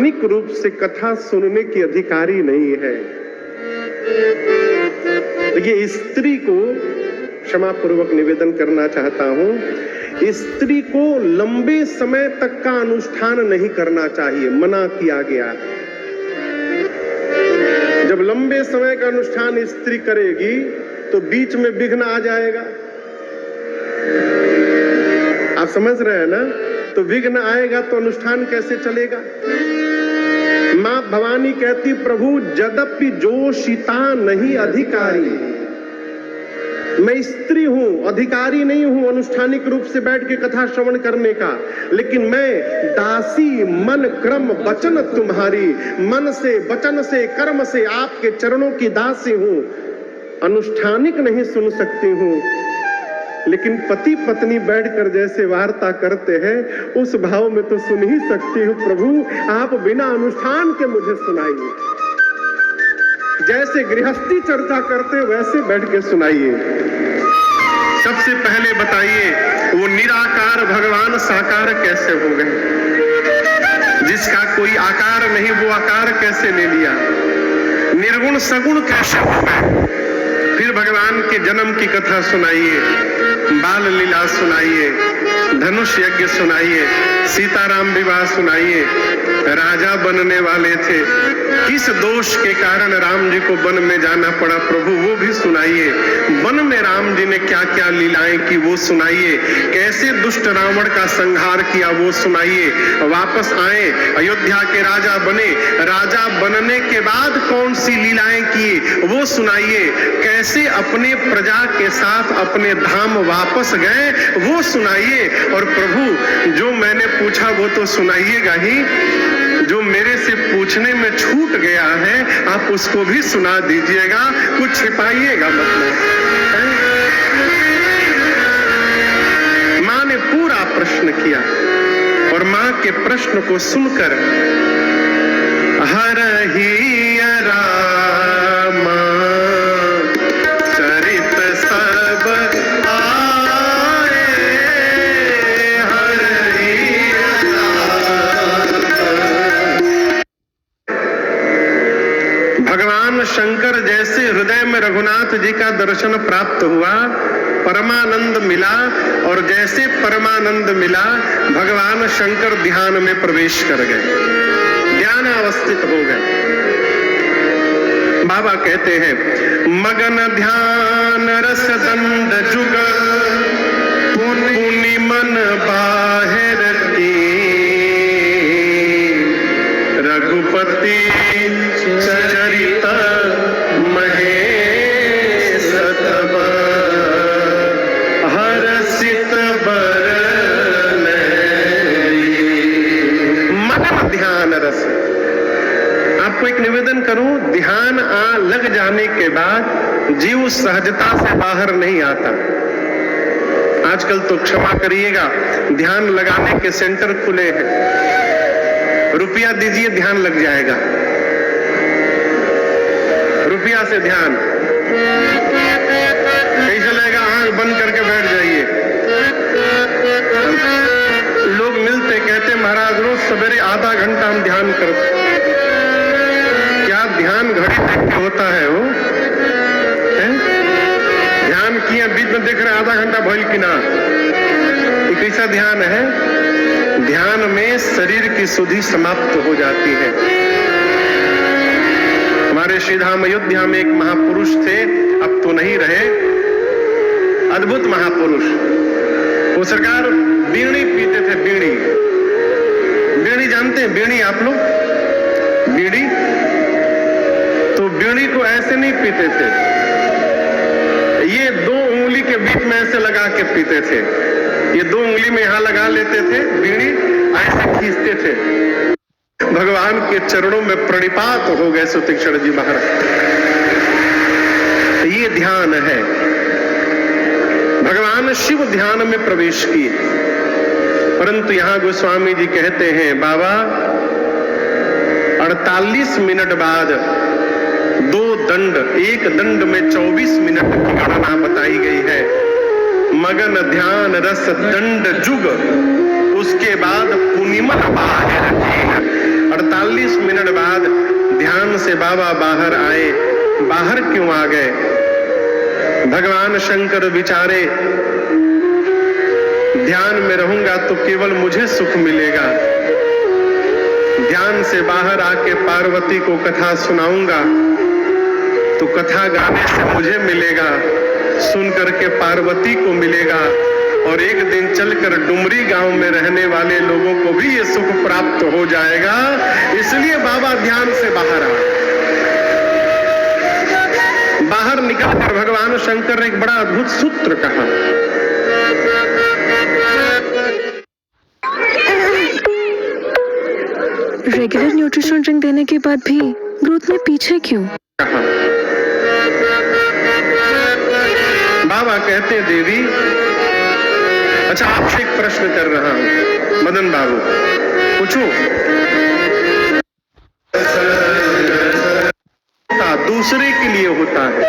अनुष्ठानिक रूप से कथा सुनने की अधिकारी नहीं है। देखिए, स्त्री को क्षमा पूर्वक निवेदन करना चाहता हूं, स्त्री को लंबे समय तक का अनुष्ठान नहीं करना चाहिए, मना किया गया है। जब लंबे समय का अनुष्ठान स्त्री करेगी तो बीच में विघ्न आ जाएगा। आप समझ रहे हैं ना? तो विघ्न आएगा तो अनुष्ठान कैसे चलेगा? मां भवानी कहती, प्रभु यद्यपि जोशिता नहीं अधिकारी, मैं स्त्री हूं, अधिकारी नहीं हूं अनुष्ठानिक रूप से बैठ के कथा श्रवण करने का, लेकिन मैं दासी मन क्रम वचन तुम्हारी, मन से वचन से कर्म से आपके चरणों की दासी हूं, अनुष्ठानिक नहीं सुन सकती हूं, लेकिन पति पत्नी बैठकर जैसे वार्ता करते हैं उस भाव में तो सुन ही सकती हूँ। प्रभु आप बिना अनुष्ठान के मुझे सुनाइए, जैसे गृहस्थी चर्चा करते वैसे बैठ के सुनाइए। सबसे पहले बताइए, वो निराकार भगवान साकार कैसे हो गए? जिसका कोई आकार नहीं वो आकार कैसे ले लिया? निर्गुण सगुण कैसे हो गए? फिर भगवान के जन्म की कथा सुनाइए, बाल लीला सुनाइए, धनुष यज्ञ सुनाइए, सीताराम विवाह सुनाइए, राजा बनने वाले थे, किस दोष के कारण राम जी को वन में जाना पड़ा प्रभु वो भी सुनाइए, वन में राम जी ने क्या क्या लीलाएं की वो सुनाइए, कैसे दुष्ट रावण का संहार किया वो सुनाइए, वापस आए अयोध्या के राजा बने, राजा बनने के बाद कौन सी लीलाएं की वो सुनाइए, कैसे अपने प्रजा के साथ अपने धाम वापस गए वो सुनाइए। और प्रभु जो मैंने पूछा वो तो सुनाइएगा ही, जो मेरे से पूछने में छूट गया है आप उसको भी सुना दीजिएगा, कुछ छिपाइएगा मतलब। मां ने पूरा प्रश्न किया और मां के प्रश्न को सुनकर हरहि रामा चरित सब आए, हरहि भगवान शंकर जैसे हृदय में रघुनाथ जी का दर्शन प्राप्त हुआ, परमानंद मिला, और जैसे परमानंद मिला भगवान शंकर ध्यान में प्रवेश कर गए, ध्यान अवस्थित हो गए। बाबा कहते हैं, मगन ध्यान रस दंड जुग पुनि मन बाहिर की, रघुपति चरित महेश तब हरसित बरन। मगन ध्यान रस। आपको एक निवेदन करूं, ध्यान लग जाने के बाद जीव सहजता से बाहर नहीं आता। आजकल तो क्षमा करिएगा, ध्यान लगाने के सेंटर खुले हैं, रुपया दीजिए ध्यान लग जाएगा, रुपया से ध्यान कैसे लगेगा? आंख बंद करके बैठ जाइए। लोग मिलते कहते महाराज रोज सवेरे आधा घंटा हम ध्यान करते। क्या ध्यान घड़ी देख के होता है? वो ध्यान किए बीच में देख रहे आधा घंटा भइल कि ना, ये कैसा ध्यान है? ध्यान में शरीर की सुधि समाप्त हो जाती है। हमारे श्रीधाम अयोध्या में एक महापुरुष थे, अब तो नहीं रहे, अद्भुत महापुरुष। वो सरकार बीड़ी पीते थे, बीड़ी। बीड़ी जानते हैं बीड़ी आप लोग? बीड़ी तो बीड़ी को ऐसे नहीं पीते थे, ये दो उंगली के बीच में ऐसे लगा के पीते थे। ये दो उंगली में यहां लगा लेते थे बीड़ी, ऐसे खींचते थे। भगवान के चरणों में प्रणिपात हो गए सुतीक्षण जी महाराज। ये ध्यान है। भगवान शिव ध्यान में प्रवेश किए, परंतु यहां गोस्वामी जी कहते हैं बाबा 48 मिनट बाद दो दंड, एक दंड में 24 मिनट की गणना बताई गई है। मगन ध्यान रस दंड जुग, उसके बाद पुनिमन बाहिर 48 40 मिनट बाद ध्यान से बाबा बाहर आए। बाहर क्यों आ गए? भगवान शंकर विचारे, ध्यान में रहूंगा तो केवल मुझे सुख मिलेगा, ध्यान से बाहर आके पार्वती को कथा सुनाऊंगा तो कथा गाने से मुझे मिलेगा, सुन करके पार्वती को मिलेगा, और एक दिन चलकर डुमरी गांव में रहने वाले लोगों को भी ये सुख प्राप्त हो जाएगा। इसलिए बाबा ध्यान से बाहर आ। बाहर निकलकर भगवान शंकर ने एक बड़ा अद्भुत सूत्र कहा। रेगुलर न्यूट्रिशन ड्रिंक देने के बाद भी ग्रोथ में पीछे क्यों? बाबा कहते हैं, देवी, अच्छा आपसे एक प्रश्न कर रहा हूं, मदन बाबू, पूछूं? दूसरे के लिए होता है,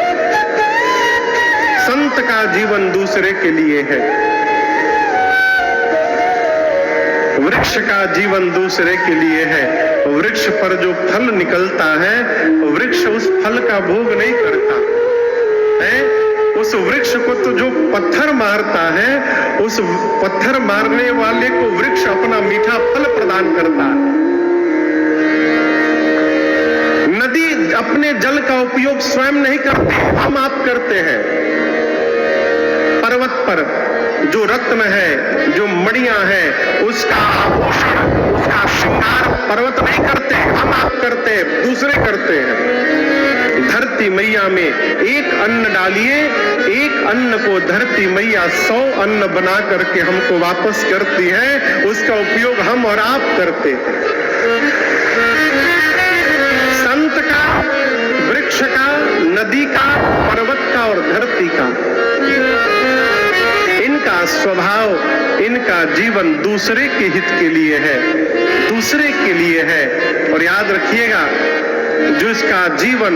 संत का जीवन दूसरे के लिए है, वृक्ष का जीवन दूसरे के लिए है। वृक्ष पर जो फल निकलता है, वृक्ष उस फल का भोग नहीं करता है। उस वृक्ष को तो जो पत्थर मारता है, उस पत्थर मारने वाले को वृक्ष अपना मीठा फल प्रदान करता है। नदी अपने जल का उपयोग स्वयं नहीं करती, हम आप करते हैं। पर्वत पर जो रत्न है, जो मणियां हैं, उसका आभूषण, उसका श्रृंगार पर्वत नहीं करते, हम आप करते हैं, दूसरे करते हैं। धरती मैया में एक अन्न डालिए, एक अन्न को धरती मैया 100 अन्न बना करके हमको वापस करती है, उसका उपयोग हम और आप करते हैं। संत का, वृक्ष का, नदी का, पर्वत का और धरती का, इनका स्वभाव, इनका जीवन दूसरे के हित के लिए है, दूसरे के लिए है। और याद रखिएगा, जिसका जीवन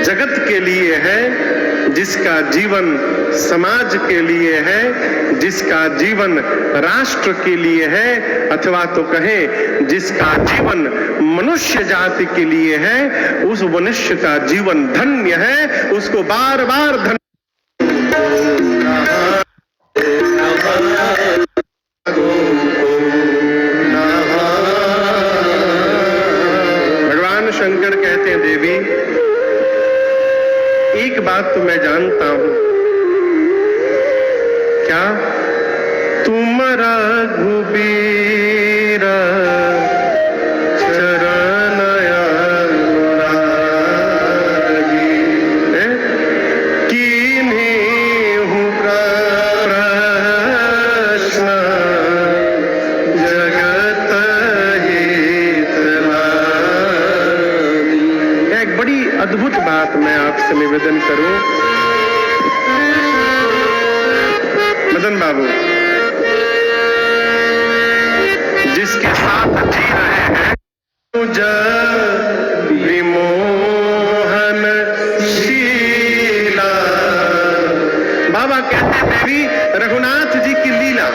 जगत के लिए है, जिसका जीवन समाज के लिए है, जिसका जीवन राष्ट्र के लिए है, अथवा तो कहें जिसका जीवन मनुष्य जाति के लिए है, उस मनुष्य का जीवन धन्य है। उसको बार बार धन्य शंकर कहते हैं, देवी, एक बात तो मैं जानता हूं। क्या? तुम रघुबीर चरण अनुरागी, कीन्हेहु प्रश्न जगत अद्भुत बात मैं आपसे निवेदन करूं। मदन बाबू, जिसके साथ जी रहे हैं, विमोहन शीला। बाबा कहते हैं, देवी, रघुनाथ जी की लीला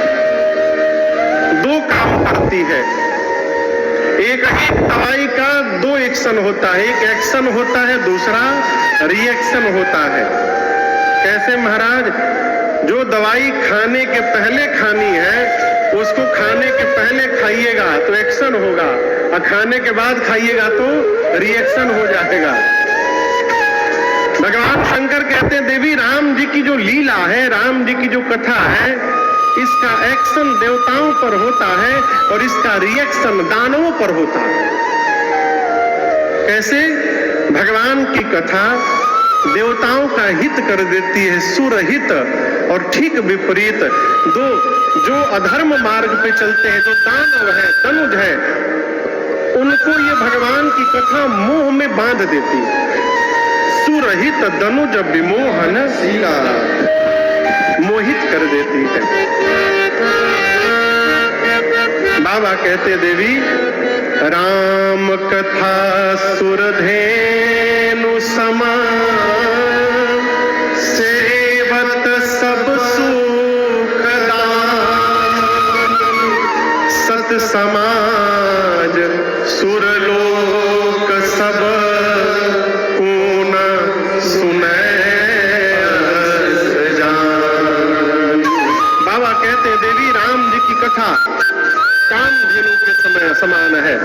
2 काम करती है। एक ही दवाई का 2 एक्शन होता है, एक एक्शन होता है, दूसरा रिएक्शन होता है। कैसे महाराज? जो दवाई खाने के पहले खानी है, उसको खाने के पहले खाइएगा तो एक्शन होगा, और खाने के बाद खाइएगा तो रिएक्शन हो जाएगा। भगवान शंकर कहते हैं, देवी, राम जी की जो लीला है, राम जी की जो कथा है, इसका एक्शन देवताओं पर होता है और इसका रिएक्शन दानवों पर होता है। कैसे? भगवान की कथा देवताओं का हित कर देती है, सुरहित, और ठीक विपरीत जो अधर्म मार्ग पे चलते हैं, जो दानव है, दनुज है, उनको ये भगवान की कथा मोह में बांध देती है। सुरहित दनुज विमोहन शीला, मोहित कर देती है। बाबा कहते, देवी, राम कथा सुरधेनु समान, सेवत सब सुखदान, सत समाज सुरलोक सब कौन सुनै जान। बाबा कहते हैं देवी राम जी की कथा कामधेनु के समय समान है।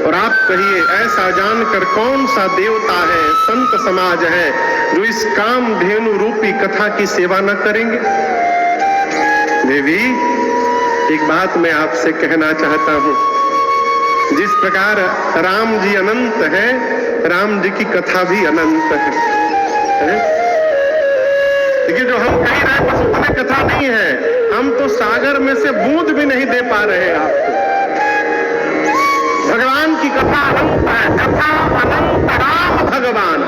और आप कहिए ऐसा जानकर कौन सा देवता है, संत समाज है जो इस कामधेनु रूपी कथा की सेवा न करेंगे। देवी एक बात मैं आपसे कहना चाहता हूं, जिस प्रकार राम जी अनंत है, राम जी की कथा भी अनंत है। देखिए जो हम कह रहे हैं बस उतने कथा नहीं है, हम तो सागर में से बूंद भी नहीं दे पा रहे हैं आपको। भगवान की कथा अनंत है, कथा अनंत राम भगवान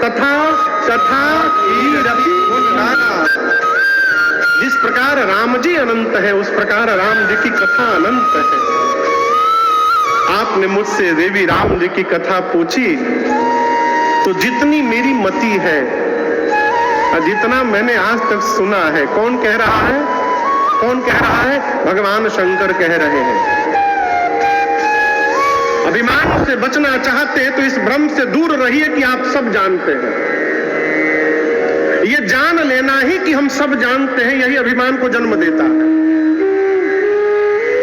तथा कथा जिस प्रकार राम जी अनंत है उस प्रकार राम जी की कथा अनंत है। आपने मुझसे देवी राम जी की कथा पूछी तो जितनी मेरी मति है और जितना मैंने आज तक सुना है, कौन कह रहा है? कौन कह रहा है? भगवान शंकर कह रहे हैं। अभिमान से बचना चाहते हैं तो इस भ्रम से दूर रहिए कि आप सब जानते हैं। ये जान लेना ही कि हम सब जानते हैं, यही अभिमान को जन्म देता है।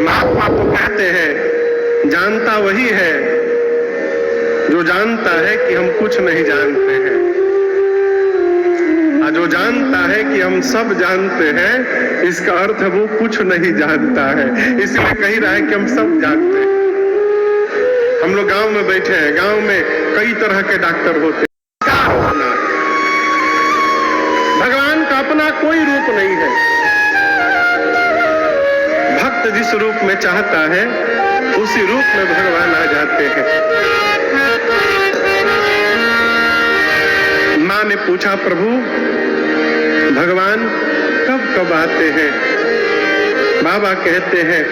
महात्मा तो कहते हैं जानता वही है जो जानता है कि हम कुछ नहीं जानते हैं, और जो जानता है कि हम सब जानते हैं इसका अर्थ वो कुछ नहीं जानता है। इसलिए कह रहा है कि हम सब जानते हैं। हम लोग गांव में बैठे हैं, गांव में कई तरह के डॉक्टर होते हैं। भगवान का अपना कोई रूप नहीं है। भक्त जिस रूप में चाहता है उसी रूप में भगवान आ जाते हैं। मां ने पूछा प्रभु भगवान कब कब आते हैं? बाबा कहते हैं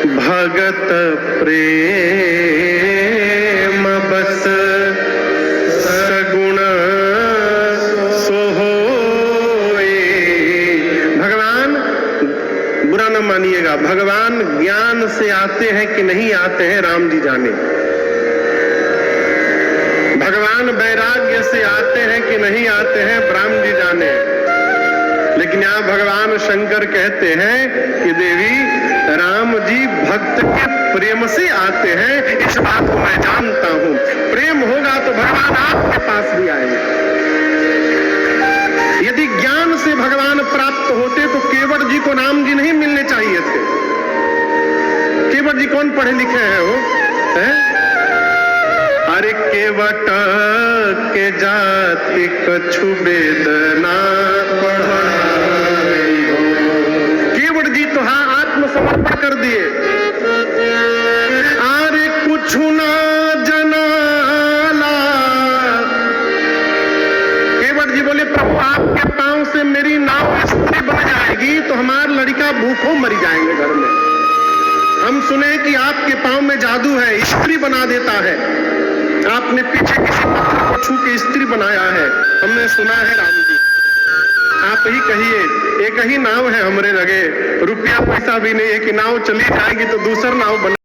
भगत प्रेम बस सगुण सो होए। भगवान बुरा न मानिएगा, भगवान ज्ञान से आते हैं कि नहीं आते हैं राम जी जाने। भगवान वैराग्य से आते हैं कि नहीं आते हैं राम जी जाने। लेकिन यहाँ भगवान शंकर कहते हैं कि देवी राम जी भक्त के प्रेम से आते हैं, इस बात को मैं जानता हूं। प्रेम होगा तो भगवान आपके पास भी आएंगे। यदि ज्ञान से भगवान प्राप्त होते तो केवट जी को राम जी नहीं मिलने चाहिए थे। केवट जी कौन पढ़े लिखे हैं वो है? अरे केवट के जाति कछु वेद ना पढ़ाई हो। केवट जी तो हाँ आत्मसमर्पण कर दिए। अरे कुछ ना जनाला। केवट जी बोले प्रभु आपके पांव से मेरी नाव स्त्री बन जाएगी तो हमारा लड़का भूखों मर जाएंगे घर में। हम सुने कि आपके पांव में जादू है, स्त्री बना देता है। आपने पीछे किसी पत्थर को छू के स्त्री बनाया है, हमने सुना है राम जी। आप ही कहिए, एक ही नाव है हमरे लगे, रुपया पैसा भी नहीं है कि नाव चली जाएगी तो दूसरा नाव बना